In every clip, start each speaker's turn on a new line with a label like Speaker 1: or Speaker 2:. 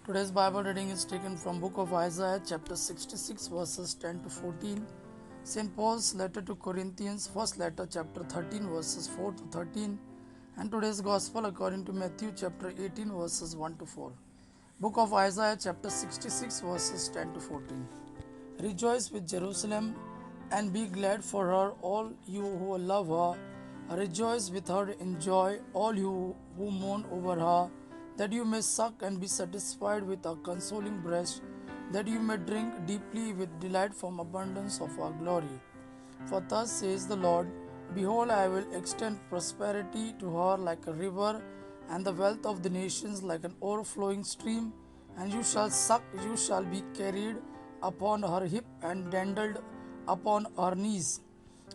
Speaker 1: Today's Bible reading is taken from book of Isaiah chapter 66 verses 10 to 14. St. Paul's letter to Corinthians, first letter chapter 13 verses 4 to 13. And today's Gospel according to Matthew chapter 18 verses 1 to 4. Book of Isaiah chapter 66 verses 10 to 14. Rejoice with Jerusalem and be glad for her, all you who love her. Rejoice with her in joy, all you who mourn over her, that you may suck and be satisfied with her consoling breast, that you may drink deeply with delight from abundance of her glory. For thus says the Lord, behold, I will extend prosperity to her like a river, and the wealth of the nations like an overflowing stream. And you shall suck, you shall be carried upon her hip and dandled upon her knees.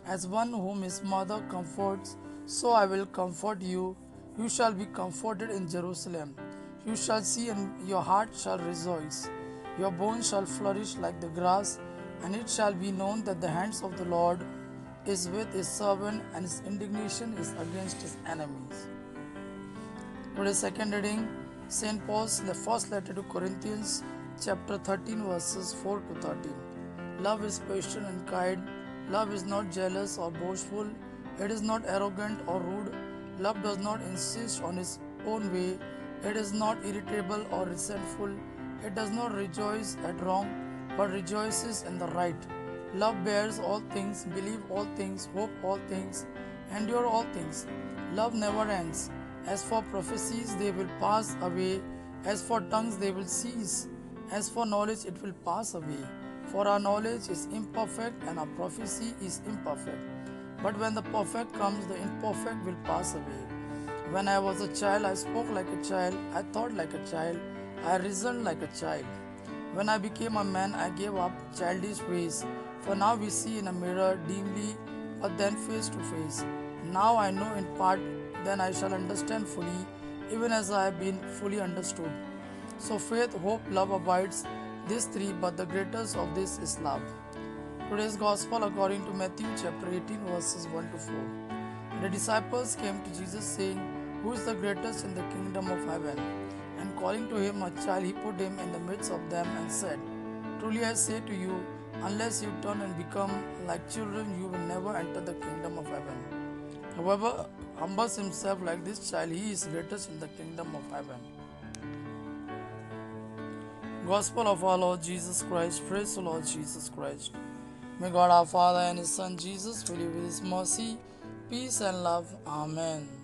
Speaker 1: As one whom his mother comforts, so I will comfort you. You shall be comforted in Jerusalem. You shall see, and your heart shall rejoice. Your bones shall flourish like the grass, and it shall be known that the hands of the Lord is with his servant, and his indignation is against his enemies. Today's second reading, St. Paul's first letter to Corinthians, chapter 13, verses 4 to 13. Love is patient and kind. Love is not jealous or boastful. It is not arrogant or rude. Love does not insist on its own way. It is not irritable or resentful. It does not rejoice at wrong, but rejoices in the right. Love bears all things, believes all things, hopes all things, endures all things. Love never ends. As for prophecies, they will pass away. As for tongues, they will cease. As for knowledge, it will pass away. For our knowledge is imperfect and our prophecy is imperfect. But when the perfect comes, the imperfect will pass away. When I was a child, I spoke like a child, I thought like a child, I reasoned like a child. When I became a man, I gave up childish ways. For now we see in a mirror dimly, but then face to face. Now I know in part, then I shall understand fully, even as I have been fully understood. So faith, hope, love abides, these three, but the greatest of this is love. Today's Gospel according to Matthew chapter 18 verses 1 to 4. The disciples came to Jesus saying, who is the greatest in the kingdom of heaven? And calling to him a child, he put him in the midst of them and said, truly I say to you, unless you turn and become like children, you will never enter the kingdom of heaven. Whoever humbles himself like this child, he is greatest in the kingdom of heaven. Gospel of our Lord Jesus Christ. Praise the Lord Jesus Christ. May God our Father and His Son Jesus fill you with His mercy, peace and love. Amen.